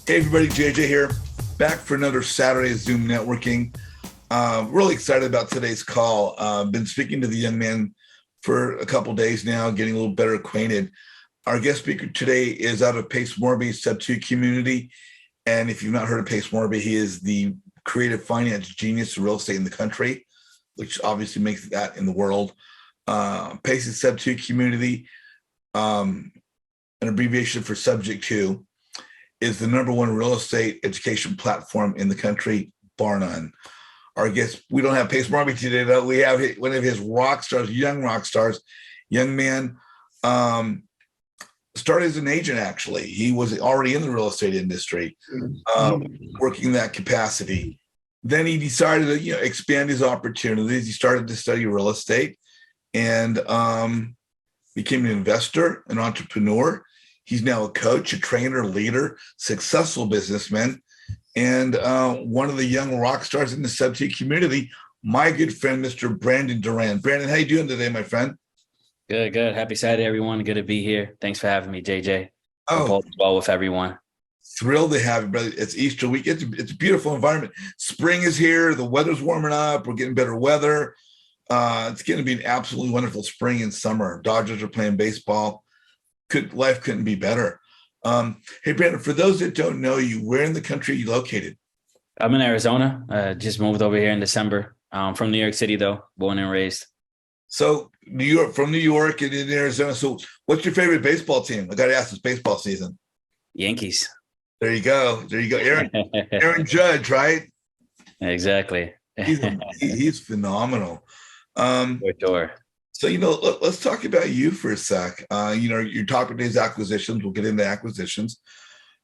Hey everybody, JJ here, back for another Saturday Zoom networking. Really excited about today's call. Been speaking to the young man for a couple days now, getting a little better acquainted. Our guest speaker today is out of Pace Morby Sub2 community. And if you've not heard of Pace Morby, he is the creative finance genius of real estate in the country, which obviously makes that in the world. Pace's Sub2 community, an abbreviation for Subject 2, is the number one real estate education platform in the country, bar none. Our guest, we don't have Pace Morby today, though. We have one of his rock stars, young man, started as an agent, actually. He was already in the real estate industry, working in that capacity. Then he decided to expand his opportunities. He started to study real estate and became an investor, an entrepreneur. He's now a coach, a trainer, leader, successful businessman, and one of the young rock stars in the Sub2 community, my good friend, Mr. Brandon Duran. Brandon, how you doing today, my friend? Good. Happy Saturday, everyone. Good to be here. Thanks for having me, JJ. Oh, Hope all is well with everyone. Thrilled to have you, brother. It's Easter week. It's a beautiful environment. Spring is here. The weather's warming up. We're getting better weather. It's going to be an absolutely wonderful spring and summer. Dodgers are playing baseball. Life couldn't be better. Hey, Brandon, for those that don't know you, where in the country are you located? I'm in Arizona. Just moved over here in December. From New York City, though, born and raised. So from New York and in Arizona. So what's your favorite baseball team? I got to ask, this baseball season. Yankees. There you go. Aaron Judge, right? Exactly. He's phenomenal. For sure. So, let's talk about you for a sec. Your topic is acquisitions. We'll get into acquisitions.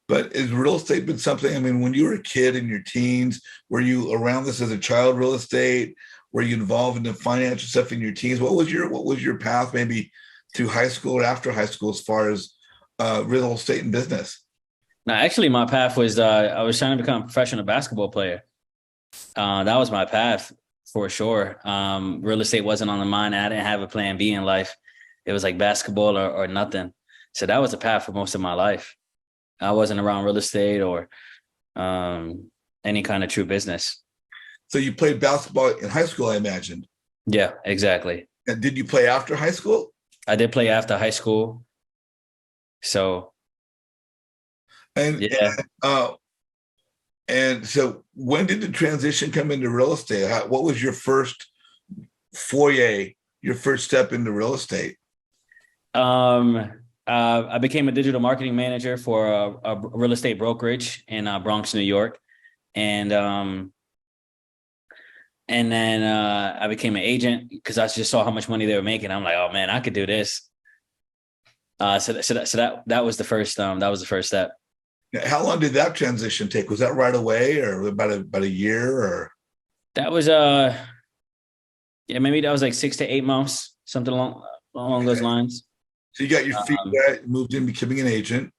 But has real estate been something, when you were a kid in your teens, were you around this as a child, real estate? Were you involved in the financial stuff in your teens? What was your path maybe to high school or after high school as far as real estate and business? Now, actually, my path was I was trying to become a professional basketball player. That was my path. For sure. Real estate wasn't on the mind. I didn't have a plan B in life. It was like basketball or nothing. So that was the path for most of my life. I wasn't around real estate or any kind of true business. So you played basketball in high school, I imagine. Yeah, exactly. And did you play after high school? I did play after high school. So, yeah. And so when did the transition come into real estate? What was your first foyer, your first step into real estate? I became a digital marketing manager for a real estate brokerage in Bronx, New York. And then I became an agent because I just saw how much money they were making. I'm like, oh man, I could do this. So that was the first step. How long did that transition take? Was that right away or about a year or? That was maybe that was like 6 to 8 months, something along those lines. So you got your feet wet, moved in, becoming an agent.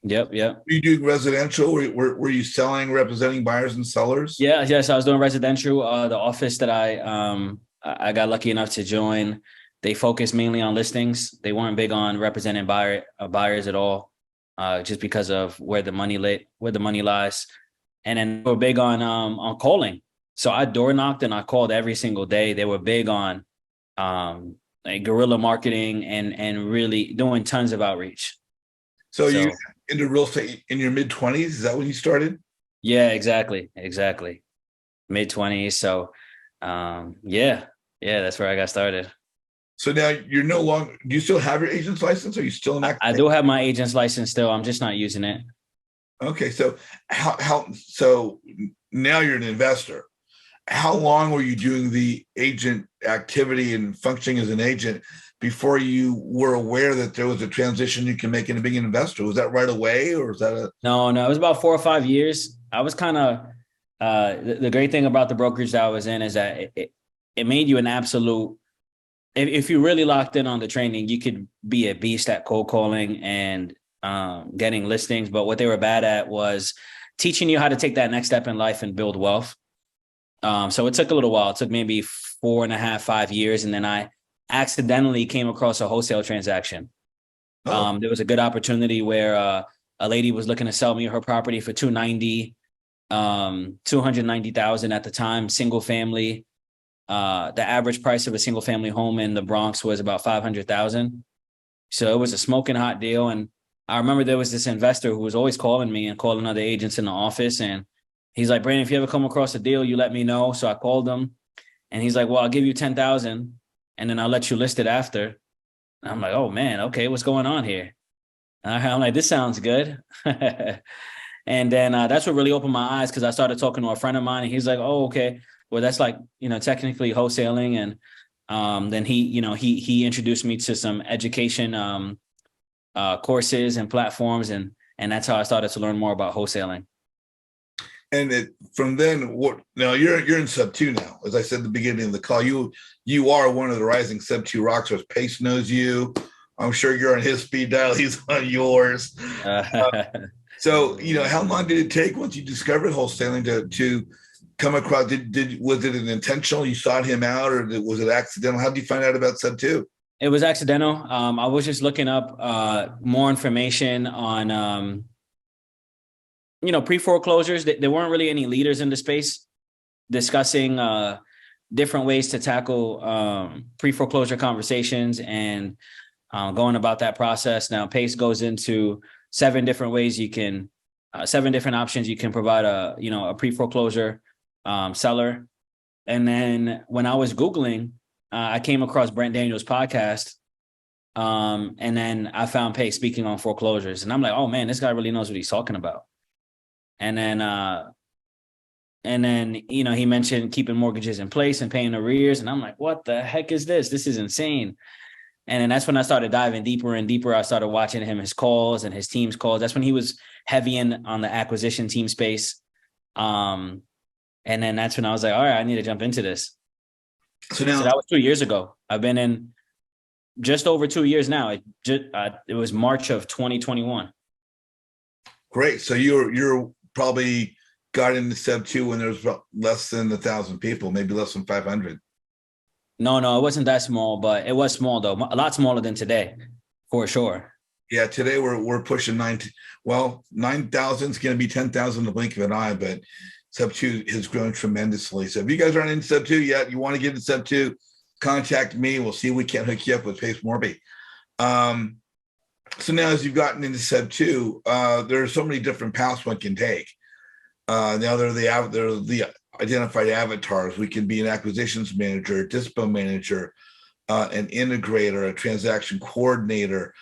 Yep. Were you doing residential? Were you selling, representing buyers and sellers? Yes, I was doing residential. The office that I got lucky enough to join, they focused mainly on listings. They weren't big on representing buyers at all. Just because of where the money lies, and then they were big on calling. So I door knocked and I called every single day. They were big on like guerrilla marketing and really doing tons of outreach. So you into real estate in your mid-20s? Is that when you started? Yeah, exactly. Mid-20s. So that's where I got started. So now you're no longer, do you still have your agent's license? Are you still in that? I do have my agent's license still. I'm just not using it. Okay. So so now you're an investor. How long were you doing the agent activity and functioning as an agent before you were aware that there was a transition you can make into being an investor? Was that right away or was that No, it was about 4 or 5 years. I was kind of, the great thing about the brokerage that I was in is that it made you an absolute, if you really locked in on the training, you could be a beast at cold calling and getting listings. But what they were bad at was teaching you how to take that next step in life and build wealth. So it took a little while. It took maybe 4.5, 5 years. And then I accidentally came across a wholesale transaction. There was a good opportunity where a lady was looking to sell me her property for 290,000 at the time, single family. The average price of a single family home in the Bronx was about 500,000. So it was a smoking hot deal. And I remember there was this investor who was always calling me and calling other agents in the office. And he's like, Brandon, if you ever come across a deal, you let me know. So I called him and he's like, well, I'll give you 10,000 and then I'll let you list it after. And I'm like, oh man, okay, what's going on here? And I'm like, this sounds good. And then that's what really opened my eyes, because I started talking to a friend of mine and he's like, oh, okay, well, that's like, technically wholesaling. And then he introduced me to some education courses and platforms. And that's how I started to learn more about wholesaling. And from then, what? Now you're in sub two now. As I said at the beginning of the call, you are one of the rising sub two rock stars. Pace knows you. I'm sure you're on his speed dial. He's on yours. So how long did it take once you discovered wholesaling to come across? Was it an intentional? You sought him out, or was it accidental? How did you find out about sub two? It was accidental. I was just looking up more information on pre-foreclosures. There weren't really any leaders in the space discussing different ways to tackle pre-foreclosure conversations and going about that process. Now, PACE goes into 7 different ways you can, 7 different options you can provide a pre-foreclosure seller. And then when I was Googling, I came across Brent Daniels' podcast. And then I found PACE speaking on foreclosures. And I'm like, oh man, this guy really knows what he's talking about. And then he mentioned keeping mortgages in place and paying arrears. And I'm like, what the heck is this? This is insane. And then that's when I started diving deeper and deeper. I started watching his calls and his team's calls. That's when he was heavy on the acquisition team space. And then that's when I was like, all right, I need to jump into this. So that was 2 years ago. I've been in just over 2 years now. It was March of 2021. Great. So you're probably got into sub two when there was less than 1,000 people, maybe less than 500. No, it wasn't that small, but it was small though. A lot smaller than today, for sure. Yeah, today we're pushing 9,000 is going to be 10,000 in the blink of an eye, but sub two has grown tremendously. So if you guys aren't in sub two yet, you want to get into sub two, contact me. We'll see if we can't hook you up with Pace Morby. So now, as you've gotten into sub two, there are so many different paths one can take. Now they're the identified avatars. We can be an acquisitions manager, a dispo manager, an integrator, a transaction coordinator.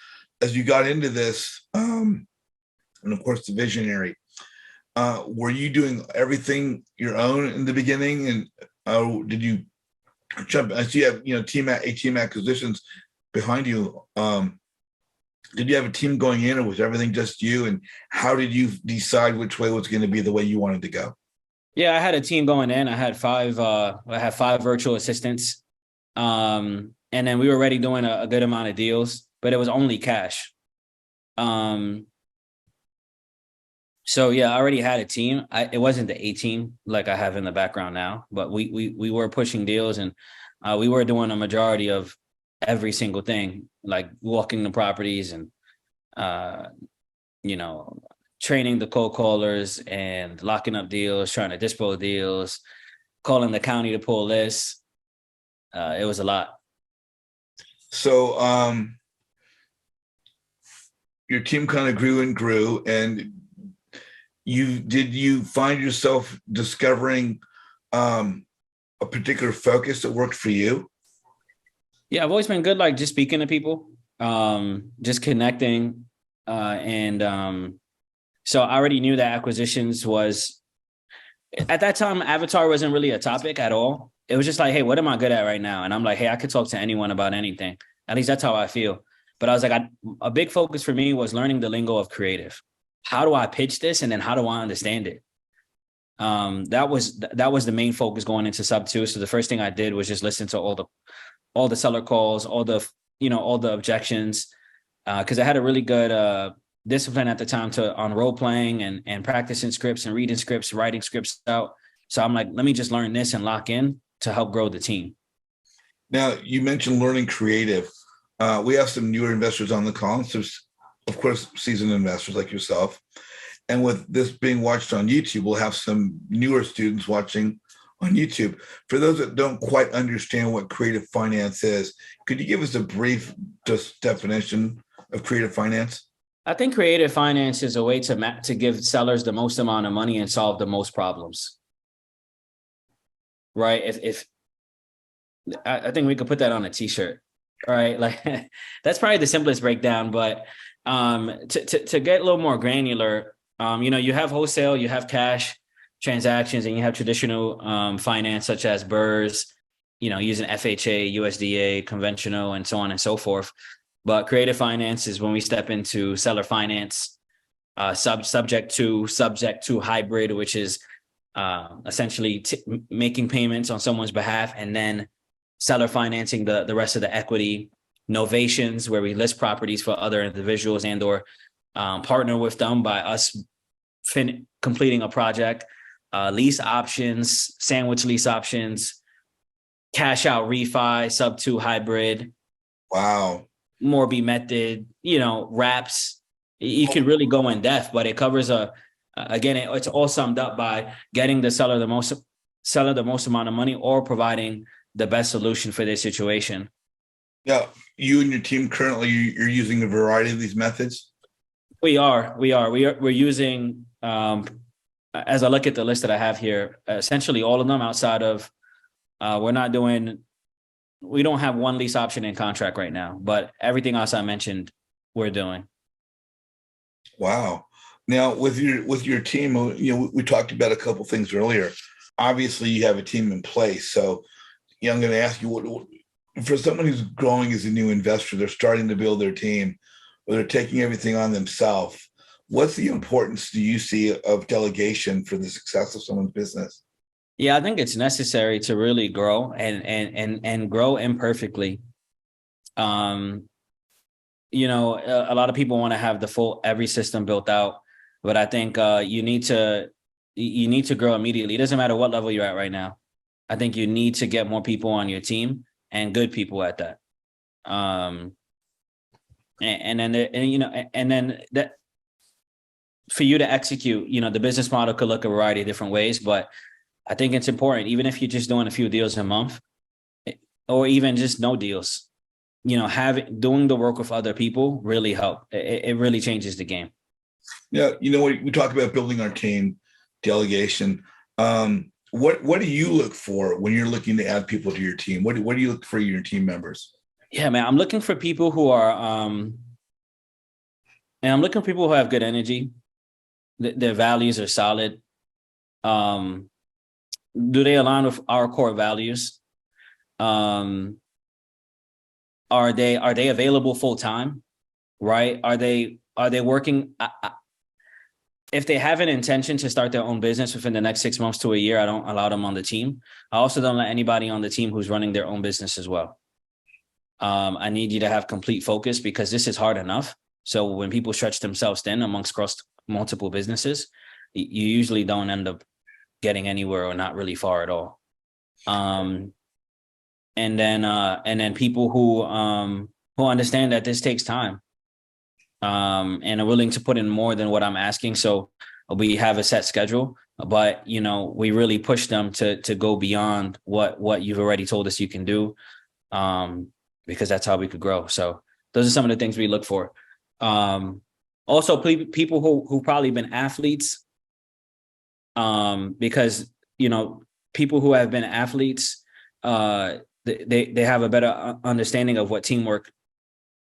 As you got into this, and of course the visionary, were you doing everything your own in the beginning? And did you jump? I see you have team acquisitions behind you. Did you have a team going in, or was everything just you? And how did you decide which way was going to be the way you wanted to go? Yeah, I had a team going in. I had 5 virtual assistants. And then we were already doing a good amount of deals, but it was only cash. So yeah, I already had a team. It wasn't the A team like I have in the background now, but we were pushing deals, and we were doing a majority of every single thing, like walking the properties and training the cold callers and locking up deals, trying to dispo deals, calling the county to pull lists. It was a lot. So your team kind of grew and grew, and did you find yourself discovering a particular focus that worked for you? Yeah, I've always been good, like just speaking to people, just connecting, so I already knew that acquisitions was, at that time, Avatar wasn't really a topic at all. It was just like, hey, what am I good at right now? And I'm like, hey, I could talk to anyone about anything. At least that's how I feel. But I was like, a big focus for me was learning the lingo of creative. How do I pitch this? And then how do I understand it? That was the main focus going into sub 2. So the first thing I did was just listen to all the seller calls, all the objections, because I had a really good discipline at the time on role playing and practicing scripts and reading scripts, writing scripts out. So I'm like, let me just learn this and lock in to help grow the team. Now, you mentioned learning creative. We have some newer investors on the call, so of course, seasoned investors like yourself. And with this being watched on YouTube, we'll have some newer students watching on YouTube. For those that don't quite understand what creative finance is, could you give us a brief just definition of creative finance? I think creative finance is a way to give sellers the most amount of money and solve the most problems. Right? If I think we could put that on a t-shirt, right? Like that's probably the simplest breakdown, but to get a little more granular, you have wholesale, you have cash transactions, and you have traditional finance such as BRRRRs, using FHA, USDA, conventional, and so on and so forth. But creative finance is when we step into seller finance, subject to hybrid, which is essentially making payments on someone's behalf, and then seller financing the rest of the equity. Novations, where we list properties for other individuals and or partner with them by us completing a project. Lease options, sandwich lease options, cash out refi, sub 2 hybrid. Wow. Mortgage method, wraps. You can really go in depth, but it covers it's all summed up by getting the seller the most amount of money or providing the best solution for their situation. Yeah, you and your team currently you're using a variety of these methods. We're using as I look at the list that I have here, essentially all of them outside of we don't have one lease option in contract right now, but everything else I mentioned, we're doing. Wow. Now with your team, we talked about a couple things earlier. Obviously, you have a team in place. So, I'm going to ask you, for someone who's growing as a new investor, they're starting to build their team, or they're taking everything on themselves. What's the importance do you see of delegation for the success of someone's business? Yeah, I think it's necessary to really grow and grow imperfectly. A lot of people want to have the full every system built out, but I think you need to grow immediately. It doesn't matter what level you're at right now. I think you need to get more people on your team and good people at that. And then that for you to execute, the business model could look a variety of different ways, but I think it's important, even if you're just doing a few deals a month or even just no deals, doing the work with other people really help. It really changes the game. Yeah. We talk about building our team, delegation. What do you look for when you're looking to add people to your team? What do you look for your team members? Yeah, man, I'm looking for people who are, and I'm looking for people who have good energy. Their values are solid. Do they align with our core values? Are they available full time? Right? Are they working? If they have an intention to start their own business within the next 6 months to a year, I don't allow them on the team. I also don't let anybody on the team who's running their own business as well. I need you to have complete focus because this is hard enough. So when people stretch themselves thin amongst multiple businesses, you usually don't end up getting anywhere or not really far at all. And then people who understand that this takes time, and are willing to put in more than what I'm asking. So we have a set schedule, but we really push them to go beyond what you've already told us you can do, because that's how we could grow. So those are some of the things we look for. Also, people who probably been athletes, because people who have been athletes, they have a better understanding of what teamwork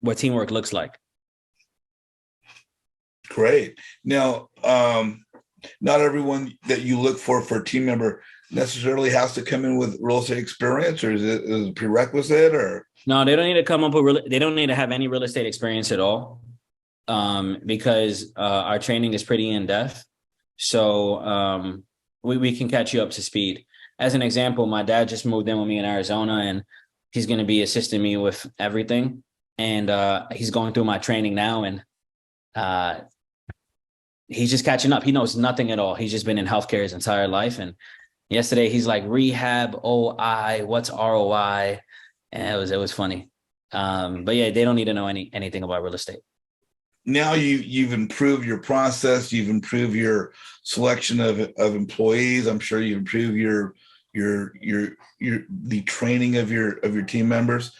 looks like. Great. Now, not everyone that you look for a team member necessarily has to come in with real estate experience, or is it a prerequisite? Or no, they don't need to come up with they don't need to have any real estate experience at all, because our training is pretty in depth. So we can catch you up to speed. As an example, my dad just moved in with me in Arizona, and he's going to be assisting me with everything. And he's going through my training now, and he's just catching up. He knows nothing at all. He's just been in healthcare his entire life. And yesterday he's like, rehab, OI, what's ROI? And it was funny. But yeah, they don't need to know anything about real estate. now you've improved your process, you've improved your selection of employees. I'm sure you improve your the training of your team members.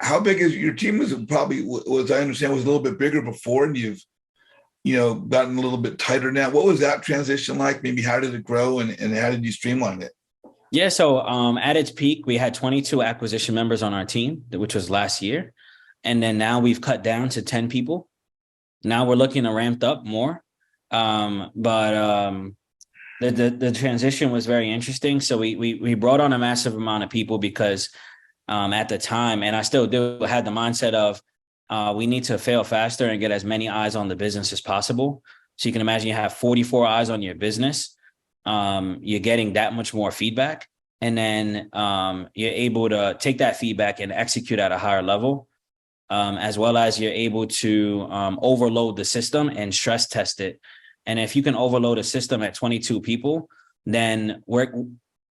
How big is your team? Was probably, was I understand, was a little bit bigger before, and you've gotten a little bit tighter now. What was that transition like? Maybe how did it grow, and how did you streamline it? Yeah, so at its peak, we had 22 acquisition members on our team, which was last year. And then now we've cut down to 10 people. Now we're looking to ramp up more. But the transition was very interesting. So we brought on a massive amount of people because at the time, and I still do, had the mindset of we need to fail faster and get as many eyes on the business as possible. So you can imagine you have 44 eyes on your business. You're getting that much more feedback. And then you're able to take that feedback and execute at a higher level, as well as you're able to overload the system and stress test it. And if you can overload a system at 22 people, then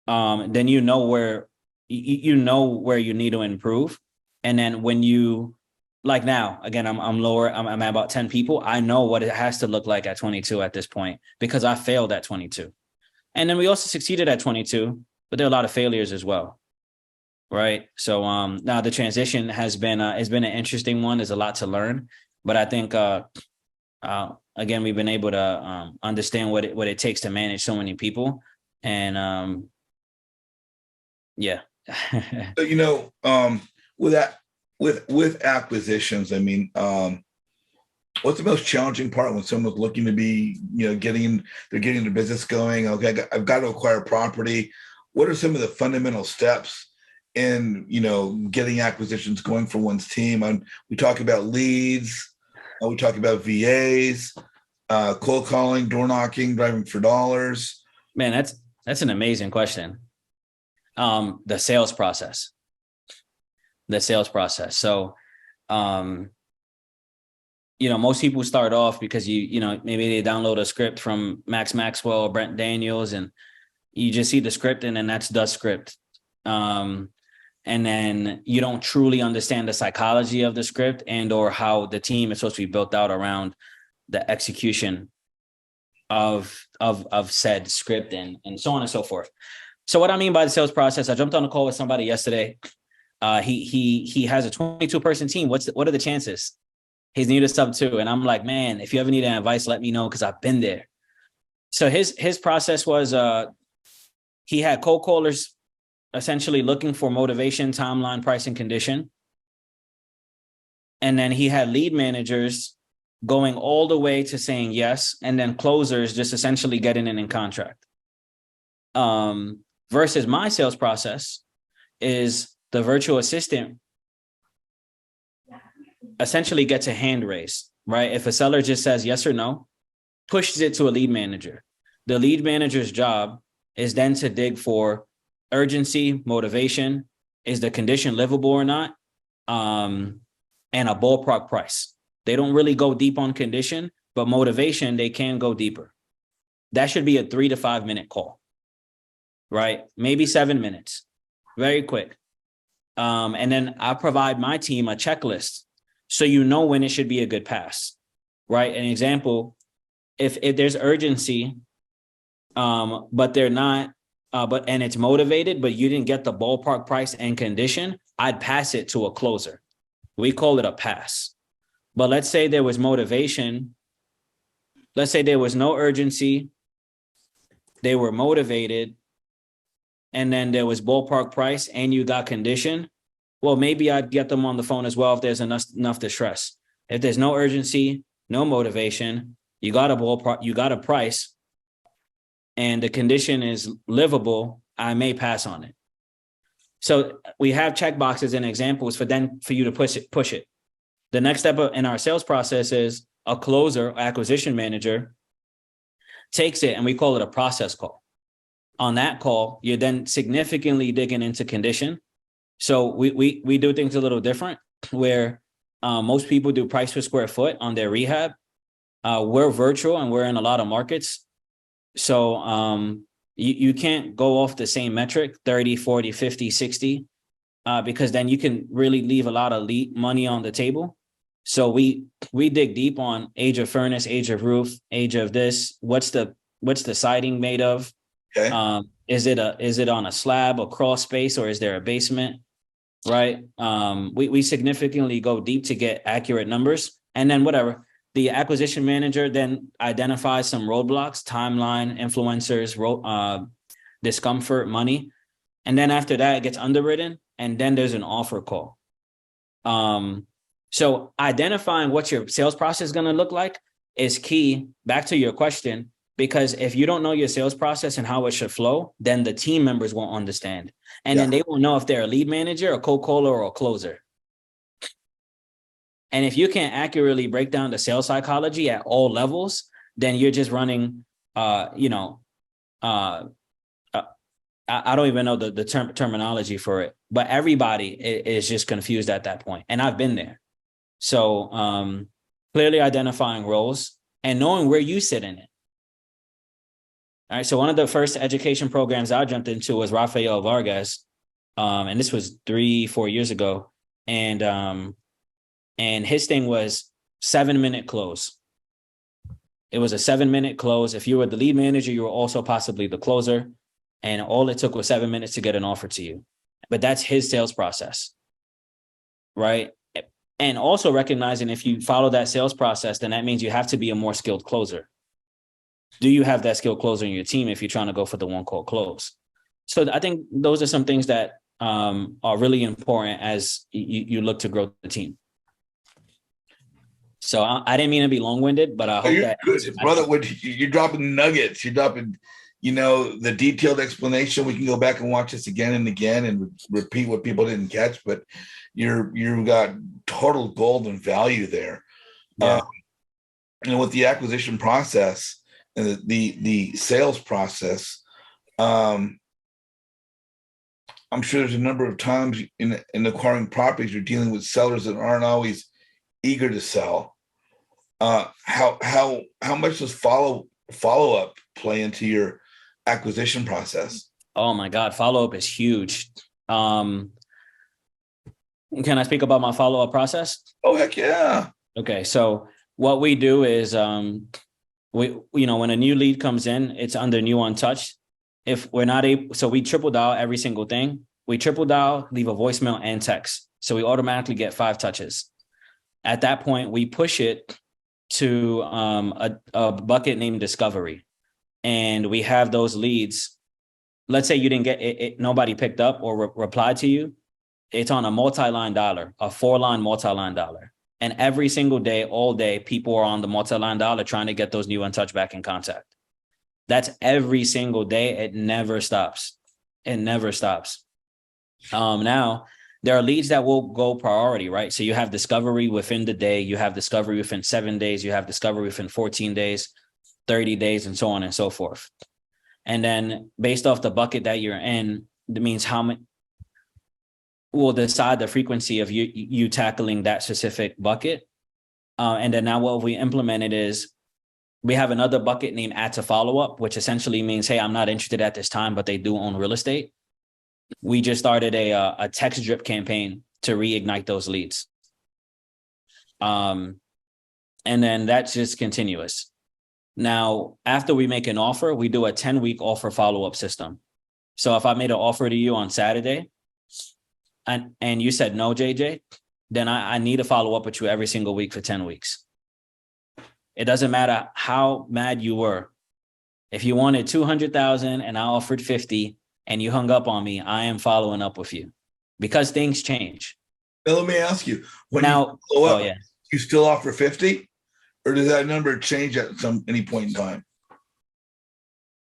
then you know where you need to improve. And then when you, like now, again, I'm lower, I'm at about 10 people. I know what it has to look like at 22 at this point because I failed at 22. And then we also succeeded at 22, but there are a lot of failures as well. Right. So now the transition has been an interesting one. There's a lot to learn, but I think again, we've been able to understand what it takes to manage so many people. And yeah. So, with that, with acquisitions, I mean, what's the most challenging part when someone's looking to be, getting the business going? Okay, I've got to acquire property. What are some of the fundamental steps in, getting acquisitions going for one's team? And we talk about leads, we talk about VAs, cold calling, door knocking, driving for dollars. Man, that's an amazing question. The sales process. So, most people start off because maybe they download a script from Max Maxwell or Brent Daniels, and you just see the script, and then that's the script. And then you don't truly understand the psychology of the script and or how the team is supposed to be built out around the execution of said script and so on and so forth. So what I mean by the sales process, I jumped on a call with somebody yesterday. He has a 22-person team. What are the chances? He's new to sub 2. And I'm like, man, if you ever need any advice, let me know, because I've been there. So his process was he had cold callers essentially looking for motivation, timeline, price, and condition. And then he had lead managers going all the way to saying yes, and then closers just essentially getting in contract. Versus my sales process is the virtual assistant essentially gets a hand raise, right? If a seller just says yes or no, pushes it to a lead manager. The lead manager's job is then to dig for urgency, motivation, is the condition livable or not, and a ballpark price. They don't really go deep on condition, but motivation, they can go deeper. That should be a 3 to 5 minute call, right? Maybe 7 minutes, very quick. And then I provide my team a checklist so you know when it should be a good pass, right? An example, if there's urgency, but they're not, and it's motivated, but you didn't get the ballpark price and condition, I'd pass it to a closer. We call it a pass. But let's say there was motivation. Let's say there was no urgency. They were motivated. And then there was ballpark price and you got condition. Well, maybe I'd get them on the phone as well if there's enough distress. If there's no urgency, no motivation, you got a ballpark, you got a price, and the condition is livable, I may pass on it. So we have check boxes and examples for you to push it. The next step in our sales process is a closer, acquisition manager, takes it, and we call it a process call. On that call, you're then significantly digging into condition. So we do things a little different, where most people do price per square foot on their rehab. We're virtual and we're in a lot of markets. So you can't go off the same metric, 30, 40, 50, 60, because then you can really leave a lot of money on the table. So we dig deep on age of furnace, age of roof, age of this. What's the siding made of? Okay. Is it on a slab, a crawl space, or is there a basement? Right. We significantly go deep to get accurate numbers, and then whatever the acquisition manager then identifies some roadblocks, timeline, influencers, discomfort, money, and then after that it gets underwritten, and then there's an offer call. So identifying what your sales process is going to look like is key. Back to your question, because if you don't know your sales process and how it should flow, then the team members won't understand. And then they won't know if they're a lead manager, a cold caller, or a closer. And if you can't accurately break down the sales psychology at all levels, then you're just running, I don't even know the terminology for it, but everybody is just confused at that point. And I've been there. So clearly identifying roles and knowing where you sit in it. All right. So one of the first education programs I jumped into was Rafael Vargas. And this was 3-4 years ago. And his thing was 7-minute close. It was a 7-minute close. If you were the lead manager, you were also possibly the closer. And all it took was 7 minutes to get an offer to you. But that's his sales process. Right. And also recognizing if you follow that sales process, then that means you have to be a more skilled closer. Do you have that skilled closer in your team if you're trying to go for the one call close? So I think those are some things that are really important as you look to grow the team. So I didn't mean to be long-winded, but I hope You're that good, brother. You're dropping nuggets. You're dropping, the detailed explanation. We can go back and watch this again and again and repeat what people didn't catch. But you've got total golden value there. Yeah. And with the acquisition process and the sales process, I'm sure there's a number of times in acquiring properties you're dealing with sellers that aren't always eager to sell. How much does follow up play into your acquisition process? Oh my God, follow up is huge. Can I speak about my follow up process? Oh heck yeah! Okay, so what we do is when a new lead comes in, it's under new untouched. If we're not able, so we triple dial every single thing. We triple dial, leave a voicemail and text. So we automatically get 5 touches. At that point, we push it to a bucket named Discovery. And we have those leads. Let's say you didn't get it, nobody picked up or replied to you. It's on a multi-line dollar, a 4-line multi-line dollar. And every single day, all day, people are on the multi-line dollar trying to get those new untouched back in contact. That's every single day. It never stops. It never stops. Now, there are leads that will go priority, right? So you have discovery within the day, you have discovery within 7 days, you have discovery within 14 days, 30 days, and so on and so forth. And then based off the bucket that you're in, that means how many will decide the frequency of you tackling that specific bucket. And then now what we implemented is we have another bucket named add to follow up, which essentially means, hey, I'm not interested at this time, but they do own real estate. We just started a text drip campaign to reignite those leads. And then that's just continuous. Now, after we make an offer, we do a 10-week offer follow-up system. So if I made an offer to you on Saturday and you said no, JJ, then I need to follow up with you every single week for 10 weeks. It doesn't matter how mad you were. If you wanted 200,000 and I offered 50 and you hung up on me, I am following up with you because things change. Now, let me ask you, when now, you follow up, you still offer 50? Or does that number change at any point in time?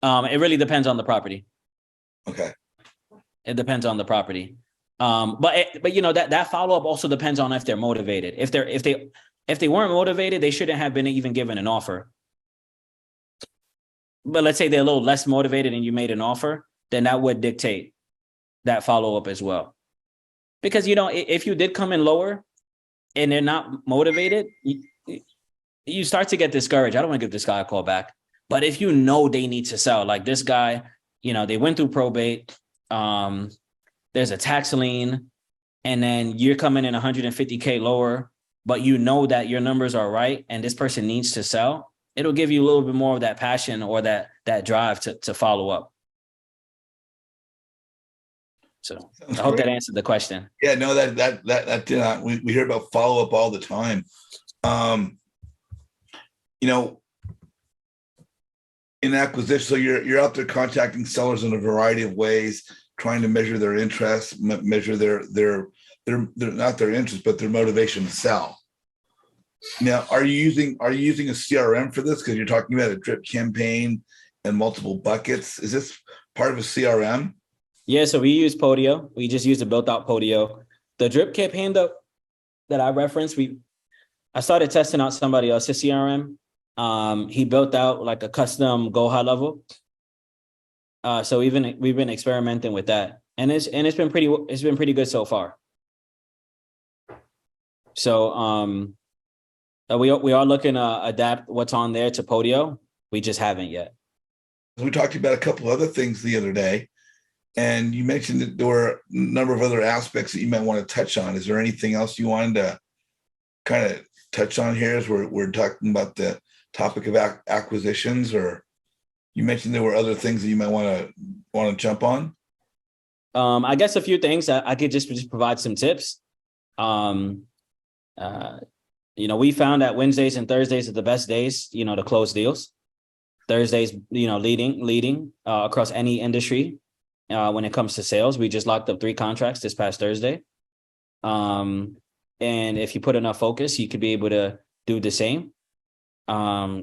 It really depends on the property. Okay. It depends on the property. But that follow-up also depends on if they're motivated. If they weren't motivated, they shouldn't have been even given an offer. But let's say they're a little less motivated and you made an offer, then that would dictate that follow-up as well. Because, if you did come in lower and they're not motivated, you start to get discouraged. I don't want to give this guy a call back. But if they need to sell, like this guy, they went through probate, there's a tax lien, and then you're coming in 150K lower, but you know that your numbers are right and this person needs to sell, it'll give you a little bit more of that passion or that drive to follow up. So Sounds I hope that great. answered the question. Yeah, no, that did not. We hear about follow up all the time. Um, you know, in acquisition, so you're out there contacting sellers in a variety of ways, trying to measure their interest, measure their not their interest, but their motivation to sell. Now, are you using a CRM for this? Because you're talking about a drip campaign and multiple buckets. Is this part of a CRM? Yeah, so we use Podio. We just use the built out Podio. The drip campaign that I referenced, I started testing out somebody else's CRM. He built out like a custom go high level. So we've been experimenting with that, and it's been pretty good so far. So we are looking to adapt what's on there to Podio. We just haven't yet. We talked about a couple other things the other day, and you mentioned that there were a number of other aspects that you might want to touch on. Is there anything else you wanted to kind of touch on here as we're talking about the topic of acquisitions, or you mentioned there were other things that you might want to jump on? I guess a few things I could just provide some tips. We found that Wednesdays and Thursdays are the best days, to close deals. Thursdays, leading across any industry when it comes to sales. We just locked up 3 contracts this past Thursday. And if you put enough focus, you could be able to do the same. I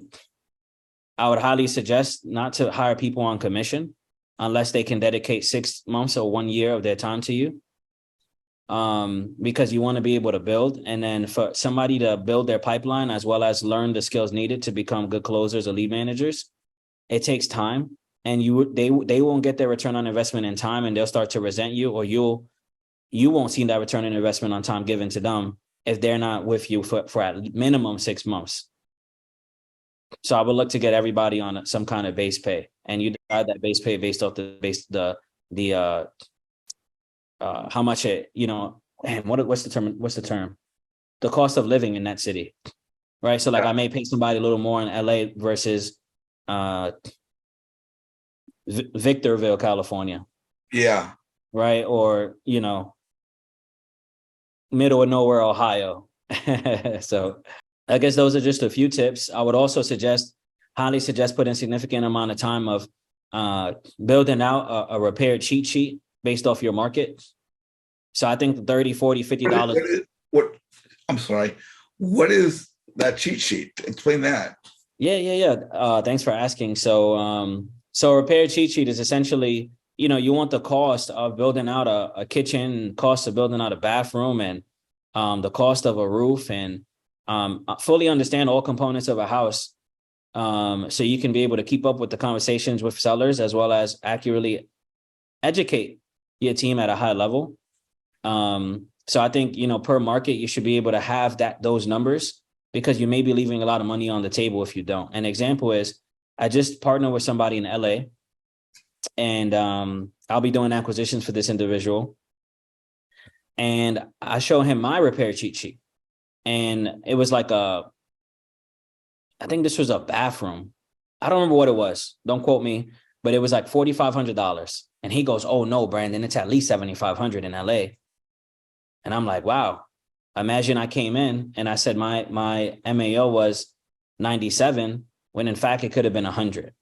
would highly suggest not to hire people on commission unless they can dedicate 6 months or 1 year of their time to you. Because you want to be able to build, and then for somebody to build their pipeline as well as learn the skills needed to become good closers or lead managers, it takes time, and they won't get their return on investment in time, and they'll start to resent you, or you won't see that return on investment on time given to them if they're not with you for at minimum 6 months. So I would look to get everybody on some kind of base pay, and you decide that base pay based off how much it, and what's the term? The cost of living in that city, right? So like I may pay somebody a little more in LA versus Victorville, California. Yeah. Right. Or, middle of nowhere, Ohio. So I guess those are just a few tips. I would also highly suggest putting a significant amount of time of building out a repair cheat sheet based off your market. So I think $30, $40, $50. I'm sorry. What is that cheat sheet? Explain that. Yeah. Thanks for asking. So a repair cheat sheet is essentially, you want the cost of building out a kitchen, cost of building out a bathroom, and the cost of a roof, and fully understand all components of a house. So you can be able to keep up with the conversations with sellers as well as accurately educate your team at a high level. So I think, per market, you should be able to have those numbers, because you may be leaving a lot of money on the table if you don't. An example is I just partnered with somebody in LA, and I'll be doing acquisitions for this individual. And I show him my repair cheat sheet. And it was like I think this was a bathroom. I don't remember what it was. Don't quote me, but it was like $4,500. And he goes, "Oh no, Brandon, it's at least $7,500 in LA." And I'm like, wow. Imagine I came in and I said my MAO was 97, when in fact it could have been 100,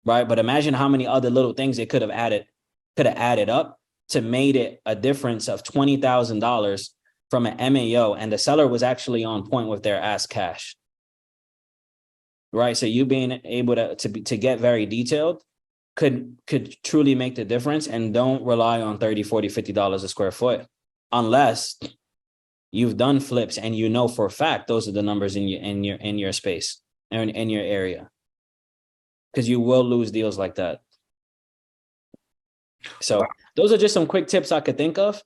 right? But imagine how many other little things it could have added up to made it a difference of $20,000 from an MAO, and the seller was actually on point with their ask cash, right? So you being able to get very detailed could truly make the difference. And don't rely on $30, $40, $50 a square foot unless you've done flips and for a fact those are the numbers in your space and in your area, because you will lose deals like that. So those are just some quick tips I could think of.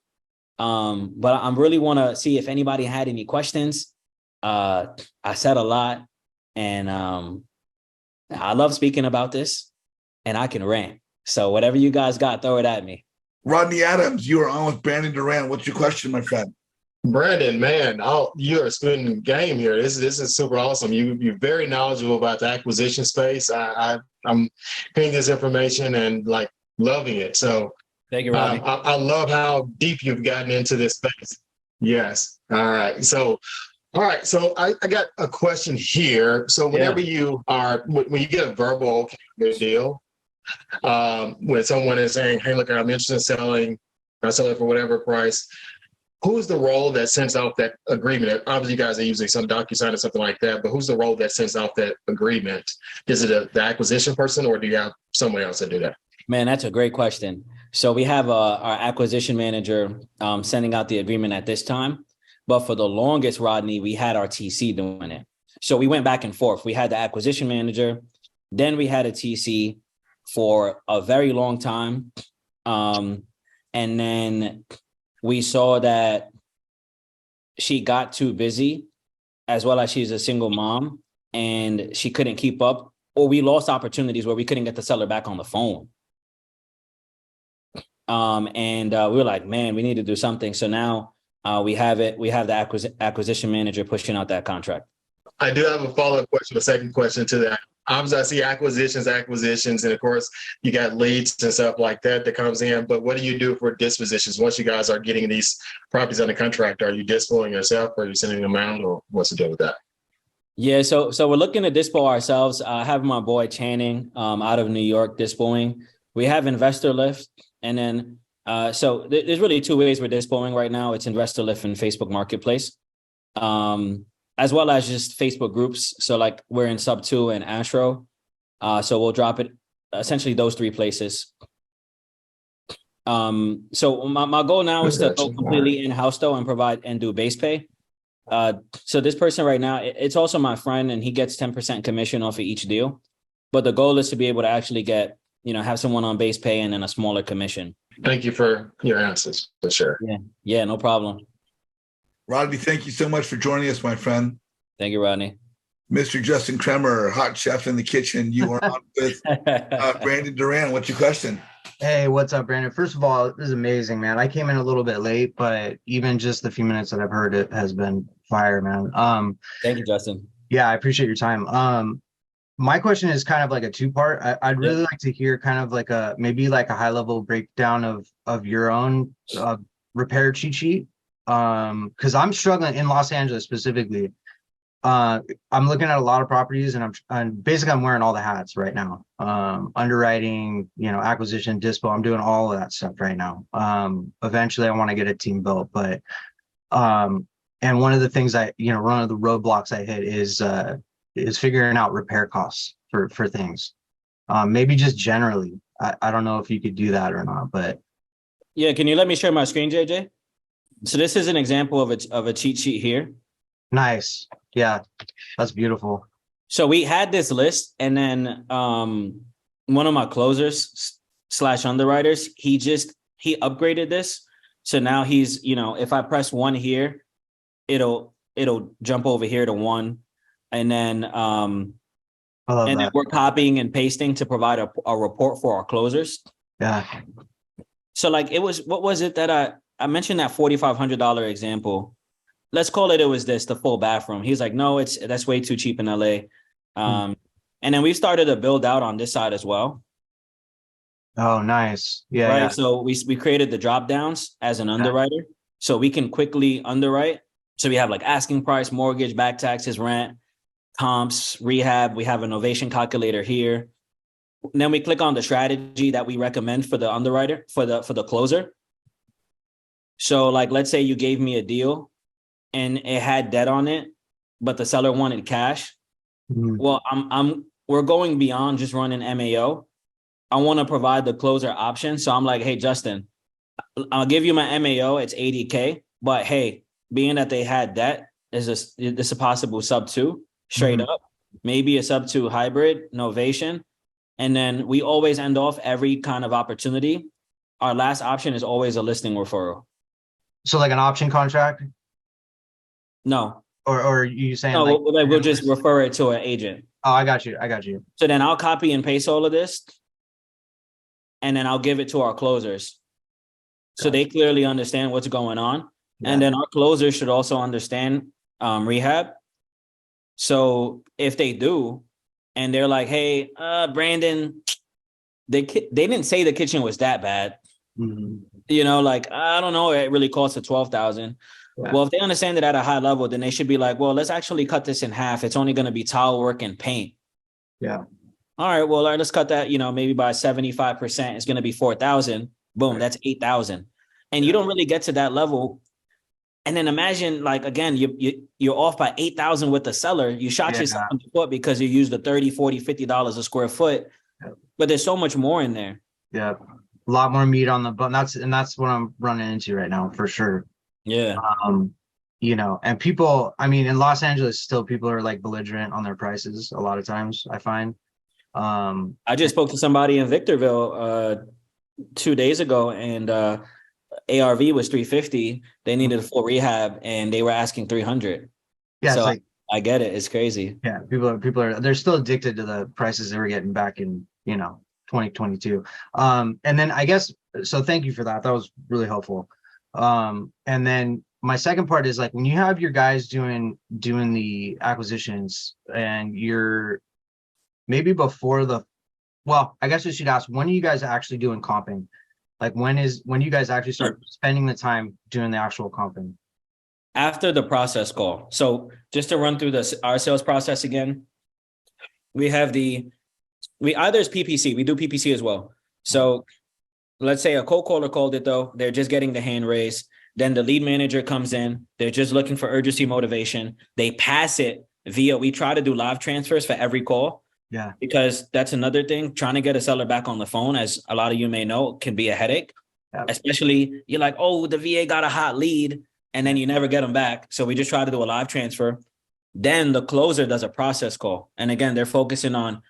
But I really want to see if anybody had any questions. I said a lot, and I love speaking about this, and I can rant. So whatever you guys got, throw it at me. Rodney Adams, you are on with Brandon Duran. What's your question, my friend? Brandon, man, you are spinning the game here. This is super awesome. You're very knowledgeable about the acquisition space. I'm hearing this information and like loving it. So Thank you, Rodney. I love how deep you've gotten into this space. Yes. All right. So all right. So I got a question here. So whenever when you get a verbal okay, good deal, when someone is saying, "Hey, look, I'm interested in selling, I'll sell it for whatever price." Who's the role that sends out that agreement? Obviously, you guys are using some DocuSign or something like that, but who's the role that sends out that agreement? Is it the acquisition person, or do you have someone else that do that? Man, that's a great question. So we have our acquisition manager sending out the agreement at this time. But for the longest, Rodney, we had our TC doing it. So we went back and forth. We had the acquisition manager, then we had a TC for a very long time. And then we saw that she got too busy, as well as she's a single mom, and she couldn't keep up, or we lost opportunities where we couldn't get the seller back on the phone. And we were like, man, we need to do something. So now we have it. We have the acquisition manager pushing out that contract. I do have a follow-up question, a second question to that. Obviously, I see acquisitions, and of course, you got leads and stuff like that comes in. But what do you do for dispositions once you guys are getting these properties under contract? Are you dispoing yourself, or are you sending them out, or what's the deal with that? Yeah, so we're looking to dispo ourselves. I have my boy Channing out of New York dispoing. We have investor lift, and then so there's really two ways we're dispoing right now. It's investor lift and Facebook Marketplace. As well as just Facebook groups. So like we're in Sub2 and Astro. So we'll drop it essentially those three places. So my goal now is to go completely in-house though and provide and do base pay. So this person right now, it's also my friend and he gets 10% commission off of each deal. But the goal is to be able to actually get, have someone on base pay and then a smaller commission. Thank you for your answers, for sure. Yeah, no problem. Rodney, thank you so much for joining us, my friend. Thank you, Rodney. Mr. Justin Kremer, hot chef in the kitchen. You are on with Brandon Duran. What's your question? Hey, what's up, Brandon? First of all, this is amazing, man. I came in a little bit late, but even just the few minutes that I've heard, it has been fire, man. Thank you, Justin. Yeah, I appreciate your time. My question is kind of like a two-part. I'd really like to hear kind of like maybe like a high-level breakdown of your own repair cheat sheet. Because I'm struggling in Los Angeles specifically. I'm looking at a lot of properties and I'm wearing all the hats right now. Underwriting, acquisition, dispo, I'm doing all of that stuff right now. Eventually I want to get a team built, but and one of the things one of the roadblocks I hit is figuring out repair costs for things. Maybe just generally. I don't know if you could do that or not, but yeah, can you let me share my screen, JJ? So this is an example of a cheat sheet here. Nice. Yeah, that's beautiful. So we had this list, and then one of my closers / underwriters, he upgraded this. So now he's, if I press 1 here, it'll jump over here to 1, and then then we're copying and pasting to provide a report for our closers. Yeah. So like what was it that I mentioned that $4,500 example. Let's call it was the full bathroom. He's like, no, that's way too cheap in LA. And then we started to build out on this side as well. Oh, nice. Yeah. Right. Yeah. So we created the drop downs as an underwriter. So we can quickly underwrite. So we have like asking price, mortgage, back taxes, rent, comps, rehab. We have a novation calculator here. And then we click on the strategy that we recommend for the underwriter, for the closer. So like, let's say you gave me a deal and it had debt on it, but the seller wanted cash. Mm-hmm. Well, we're going beyond just running MAO. I want to provide the closer option. So I'm like, hey, Justin, I'll give you my MAO. It's $80K, but hey, being that they had debt, this a possible sub-2 straight up, maybe a sub-2 hybrid, novation. And then we always end off every kind of opportunity. Our last option is always a listing referral. So like an option contract? No. Or are you saying no, we'll just refer it to an agent. Oh, I got you. So then I'll copy and paste all of this, and then I'll give it to our closers. So they clearly understand what's going on. And then our closers should also understand rehab. So if they do, and they're like, "Hey, Brandon, they didn't say the kitchen was that bad." Mhm. You know, like, I don't know, it really costs a 12,000. Yeah. Well, if they understand it at a high level, then they should be like, well, let's actually cut this in half. It's only going to be tile work and paint. Yeah. All right, well, all right, let's cut that, maybe by 75%. It's going to be 4,000. Boom, Right. that's 8,000. And you don't really get to that level. And then imagine, like, again, you're off by 8,000 with the seller. You shot yourself in the foot because you used the 30, 40, $50 a square foot. Yeah. But there's so much more in there. Yeah. A lot more meat on the bone. That's what I'm running into right now for sure. Yeah. And people, I mean, in Los Angeles, still people are like belligerent on their prices a lot of times, I find. I just spoke to somebody in Victorville 2 days ago, and ARV was 350. They needed a full rehab, and they were asking 300. Yeah, So it's like, I get it. It's crazy. yeah, they're still addicted to the prices they were getting back in 2022. And then I guess, so thank you for that. That was really helpful. And then my second part is like when you have your guys doing the acquisitions and you're maybe before I guess we should ask, when are you guys actually doing comping? Like when you guys actually start spending the time doing the actual comping? After the process call. So just to run through our sales process again, we have either is PPC. We do PPC as well. So let's say a cold caller called it though. They're just getting the hand raised. Then the lead manager comes in. They're just looking for urgency motivation. They pass it we try to do live transfers for every call. Yeah. Because that's another thing. Trying to get a seller back on the phone, as a lot of you may know, can be a headache. Yeah. Especially you're like, oh, the VA got a hot lead, and then you never get them back. So we just try to do a live transfer. Then the closer does a process call. And again, they're focusing on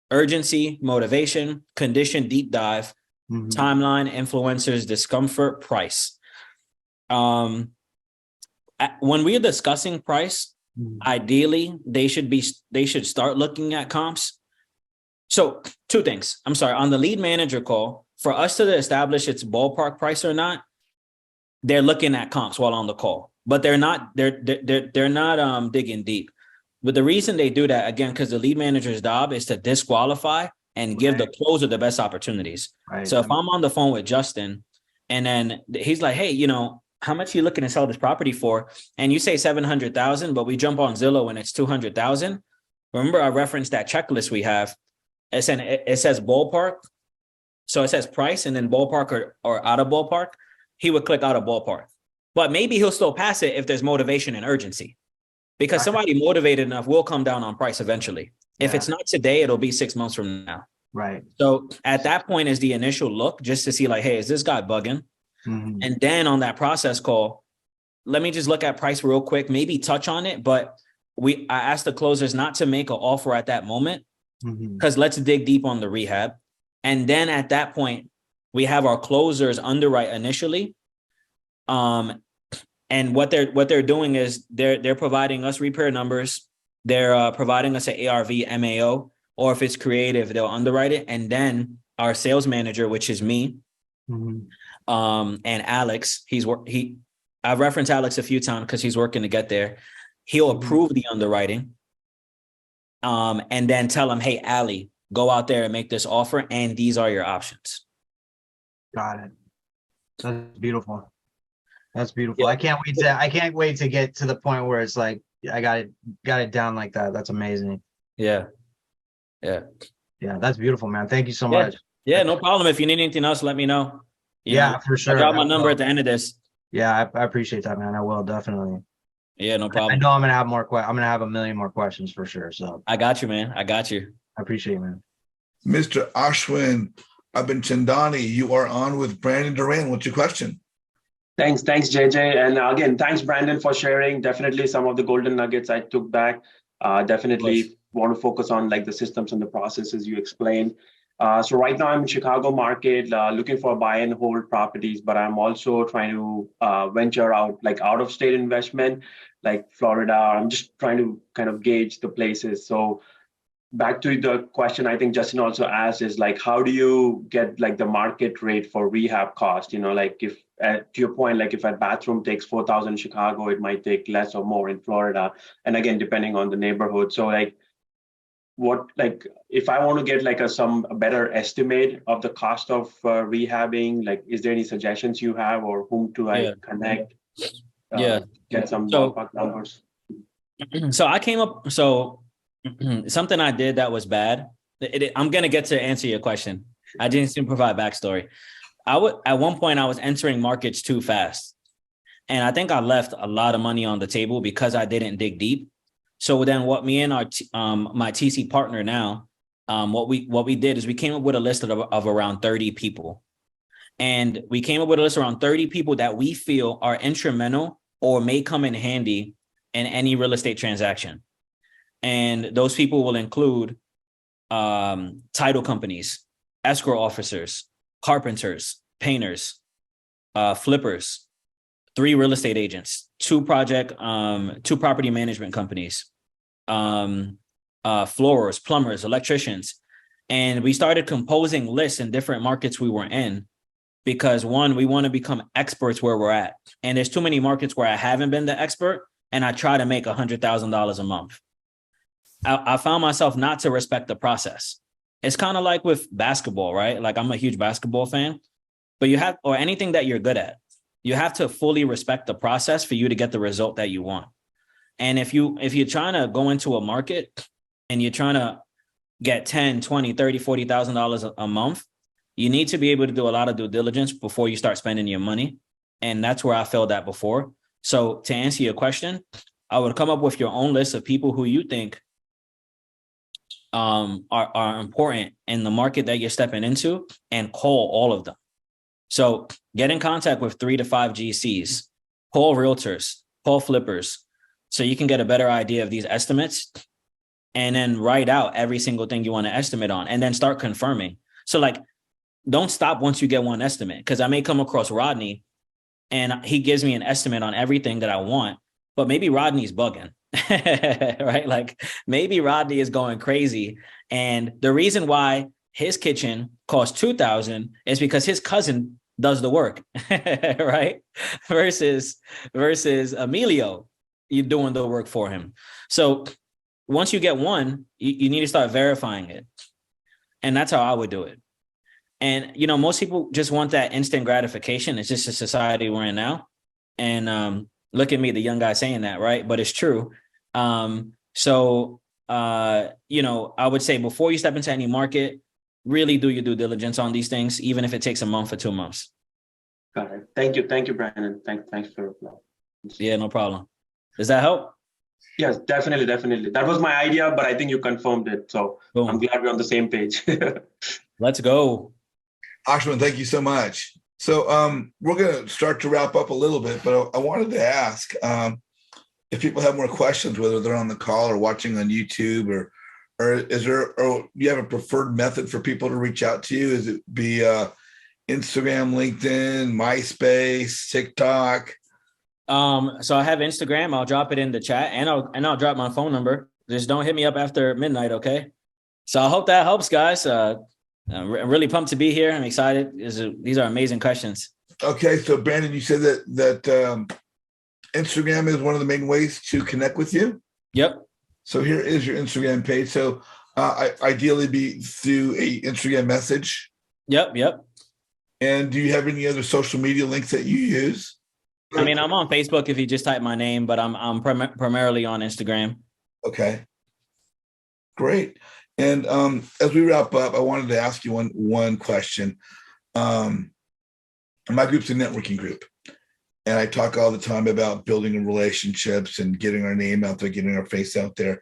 urgency, motivation, condition, deep dive, timeline, influencers, discomfort, price. When we're discussing price, ideally they should start looking at comps. So two things. I'm sorry, on the lead manager call, for us to establish its ballpark price or not, they're looking at comps while on the call, but they're not digging deep. But the reason they do that, again, because the lead manager's job is to disqualify and give the closer the best opportunities. Right. So if I'm on the phone with Justin and then he's like, hey, how much are you looking to sell this property for? And you say 700,000, but we jump on Zillow and it's 200,000. Remember, I referenced that checklist we have. It says ballpark. So it says price and then ballpark or out of ballpark. He would click out of ballpark, but maybe he'll still pass it if there's motivation and urgency, because somebody motivated enough will come down on price eventually. If it's not today, it'll be 6 months from now. Right. So at that point is the initial look, just to see like, hey, is this guy bugging? And then on that process call, let me just look at price real quick, maybe touch on it. But I asked the closers not to make an offer at that moment, because let's dig deep on the rehab. And then at that point, we have our closers underwrite initially. And what they're doing is they're providing us repair numbers. They're providing us an ARV, MAO, or if it's creative, they'll underwrite it. And then our sales manager, which is me, and Alex, I've referenced Alex a few times because he's working to get there. He'll approve the underwriting. And then tell him, hey, Ali, go out there and make this offer. And these are your options. Got it. That's beautiful. That's beautiful. Yeah. I can't wait to get to the point where it's like, I got it down like that. That's amazing. Yeah. That's beautiful, man. Thank you so much. Yeah, no problem. If you need anything else, let me know. For sure. I'll drop my number at the end of this. Yeah, I appreciate that, man. I will definitely. Yeah, no problem. I know I'm gonna have more I'm gonna have a million more questions for sure. So I got you, man. I got you. I appreciate it, man. Mr. Ashwin Abinchandani, you are on with Brandon Duran. What's your question? Thanks, JJ. And again, thanks, Brandon, for sharing. Definitely some of the golden nuggets I took back. Definitely want to focus on like the systems and the processes you explained. So right now I'm in Chicago market, looking for buy and hold properties, but I'm also trying to venture out of state investment, like Florida. I'm just trying to kind of gauge the places. So back to the question I think Justin also asked is like, how do you get like the market rate for rehab cost? Like if to your point, like if a bathroom takes 4,000 in Chicago, it might take less or more in Florida. And again, depending on the neighborhood. So if I want to get like a better estimate of the cost of rehabbing, like, is there any suggestions you have, or whom do I connect? Yeah. Get some So- ballpark numbers. So I came up, something I did that was bad. I'm going to get to answer your question. I didn't seem to provide backstory. At one point I was entering markets too fast. And I think I left a lot of money on the table because I didn't dig deep. So then what me and my TC partner now, what we did is we came up with a list of around 30 people. And we came up with a list around 30 people that we feel are instrumental or may come in handy in any real estate transaction. And those people will include title companies, escrow officers, carpenters, painters, flippers, 3 real estate agents, 2 property management companies, floorers, plumbers, electricians. And we started composing lists in different markets we were in because, one, we want to become experts where we're at. And there's too many markets where I haven't been the expert and I try to make $100,000 a month. I found myself not to respect the process. It's kind of like with basketball, right? Like, I'm a huge basketball fan, but or anything that you're good at, you have to fully respect the process for you to get the result that you want. And if you're trying to go into a market and you're trying to get 10, 20, 30, $40,000 a month, you need to be able to do a lot of due diligence before you start spending your money. And that's where I failed at before. So to answer your question, I would come up with your own list of people who you think are important in the market that you're stepping into and call all of them. So get in contact with 3 to 5 GCs, call realtors, call flippers, so you can get a better idea of these estimates, and then write out every single thing you want to estimate on and then start confirming. So like, don't stop once you get one estimate, because I may come across Rodney and he gives me an estimate on everything that I want, but maybe Rodney's bugging, right? Like, maybe Rodney is going crazy. And the reason why his kitchen costs $2,000 is because his cousin does the work, right? Versus Emilio, you're doing the work for him. So once you get one, you need to start verifying it. And that's how I would do it. And, most people just want that instant gratification. It's just a society we're in now. And look at me, the young guy saying that, right? But it's true. So I would say before you step into any market, really do your due diligence on these things, even if it takes a month or 2 months. Got it. Thank you, Brandon. Thanks for Yeah, no problem. Does that help? Yes, definitely. That was my idea, but I think you confirmed it. So Boom. I'm glad we're on the same page. Let's go. Ashwin, thank you so much. So we're going to start to wrap up a little bit, but I wanted to ask if people have more questions, whether they're on the call or watching on YouTube, or do you have a preferred method for people to reach out to you? Is it be Instagram, LinkedIn, MySpace, TikTok? So I have Instagram. I'll drop it in the chat, and I'll drop my phone number. Just don't hit me up after midnight, okay? So I hope that helps, guys. I'm really pumped to be here. I'm excited. These are amazing questions. Okay, so Brandon, you said that Instagram is one of the main ways to connect with you. Yep. So here is your Instagram page. So ideally be through a Instagram message. Yep. And do you have any other social media links that you use? I mean, I'm on Facebook if you just type my name, but I'm primarily on Instagram. Okay, great. And as we wrap up, I wanted to ask you one question. My group's a networking group, and I talk all the time about building relationships and getting our name out there, getting our face out there.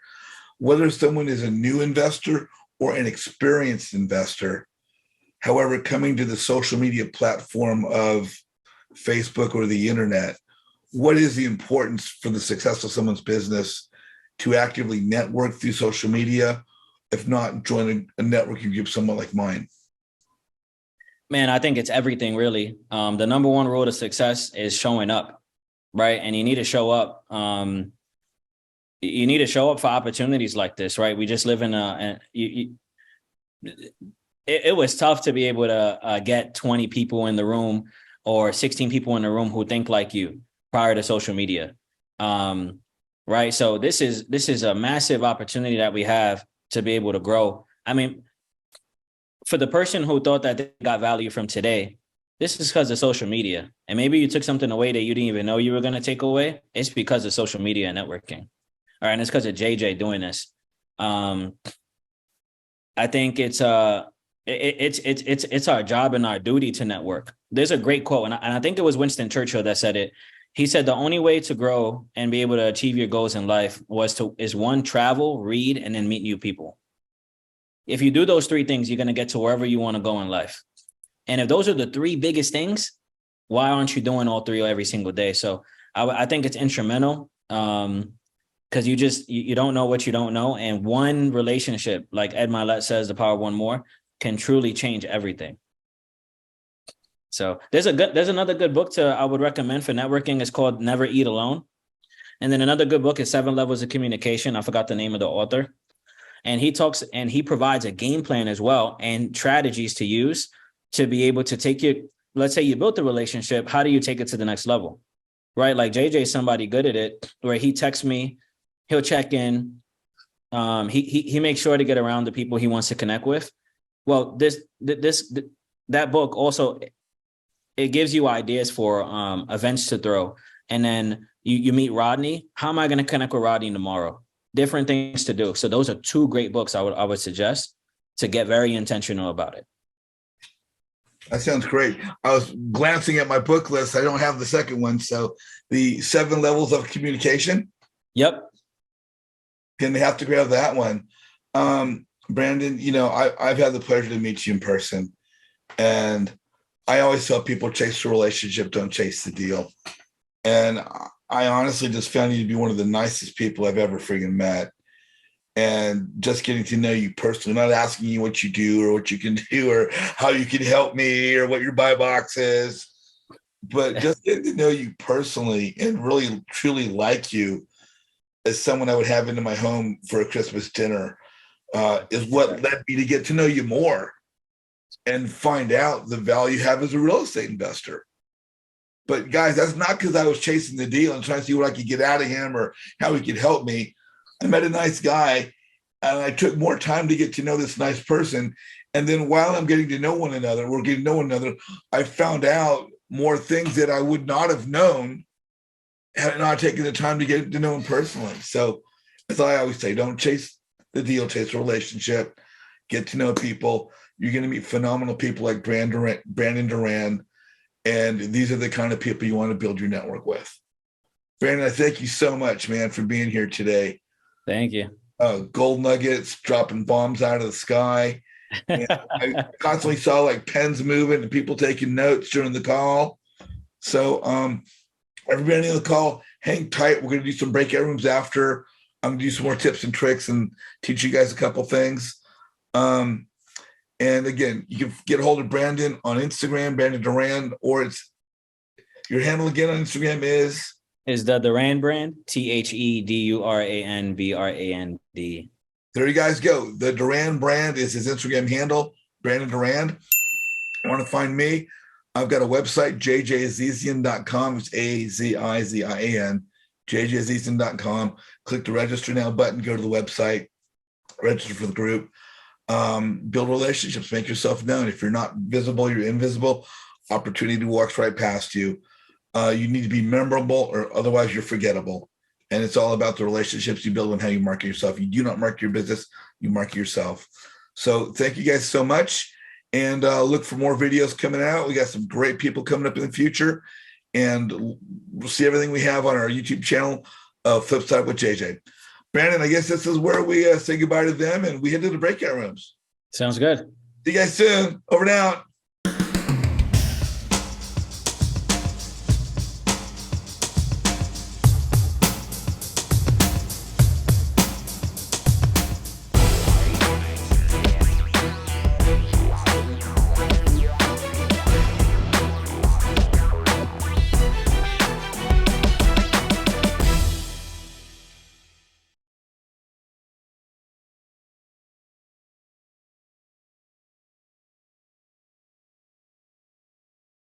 Whether someone is a new investor or an experienced investor, however, coming to the social media platform of Facebook or the internet, what is the importance for the success of someone's business to actively network through social media? If not, join a networking group somewhat like mine? Man, I think it's everything, really. The number one rule to success is showing up, right? And you need to show up. You need to show up for opportunities like this, right? We just live in it was tough to be able to get 20 people in the room or 16 people in the room who think like you prior to social media. Right. So this is a massive opportunity that we have to be able to grow. I mean, for the person who thought that they got value from today, this is because of social media. And maybe you took something away that you didn't even know you were going to take away. It's because of social media and networking. All right. And it's because of JJ doing this. I think it's our job and our duty to network. There's a great quote, and I think it was Winston Churchill that said it. He said the only way to grow and be able to achieve your goals in life is one, travel, read, and then meet new people. If you do those three things, you're going to get to wherever you want to go in life. And if those are the three biggest things, why aren't you doing all three every single day? So I think it's instrumental, because you don't know what you don't know. And one relationship, like Ed Milet says, the power of one more, can truly change everything. So there's another good book I would recommend for networking. It's called Never Eat Alone. And then another good book is 7 Levels of Communication. I forgot the name of the author. And he provides a game plan as well and strategies to use to be able to let's say you built a relationship. How do you take it to the next level? Right? Like JJ is somebody good at it, where he texts me, he'll check in. He makes sure to get around the people he wants to connect with. Well, that book also, it gives you ideas for events to throw. And then you meet Rodney. How am I going to connect with Rodney tomorrow? Different things to do. So those are 2 great books I would suggest to get very intentional about it. That sounds great. I was glancing at my book list. I don't have the second one. So the 7 Levels of Communication. Yep. Gonna have to grab that one. Brandon, I've had the pleasure to meet you in person. And I always tell people, chase the relationship, don't chase the deal. And I honestly just found you to be one of the nicest people I've ever friggin' met. And just getting to know you personally, not asking you what you do or what you can do or how you can help me or what your buy box is, but just getting to know you personally and really truly like you as someone I would have into my home for a Christmas dinner is what led me to get to know you more and find out the value you have as a real estate investor. But guys, that's not because I was chasing the deal and trying to see what I could get out of him or how he could help me. I met a nice guy and I took more time to get to know this nice person. And then while I'm getting to know one another, I found out more things that I would not have known had not taken the time to get to know him personally. So as I always say, don't chase the deal, chase a relationship, get to know people. You're going to meet phenomenal people like Brandon Duran. And these are the kind of people you want to build your network with. Brandon, I thank you so much, man, for being here today. Thank you. Gold nuggets, dropping bombs out of the sky. And I constantly saw like pens moving and people taking notes during the call. So everybody on the call, hang tight. We're going to do some breakout rooms after. I'm going to do some more tips and tricks and teach you guys a couple things. And again, you can get a hold of Brandon on Instagram, Brandon Duran, or it's your handle again on Instagram is the Duran brand, TheDuranBrand. There you guys go. The Duran brand is his Instagram handle, Brandon Duran. You want to find me? I've got a website, jjazizian.com. It's AZIZIAN, jjazizian.com. Click the register now button, go to the website, register for the group. Build relationships, make yourself known. If you're not visible, you're invisible. Opportunity walks right past you. You need to be memorable or otherwise you're forgettable. And it's all about the relationships you build and how you market yourself. You do not market your business, you market yourself. So thank you guys so much. And look for more videos coming out. We got some great people coming up in the future. And we'll see everything we have on our YouTube channel, Flip Side with JJ. Brandon, I guess this is where we say goodbye to them and we head to the breakout rooms. Sounds good. See you guys soon. Over and out.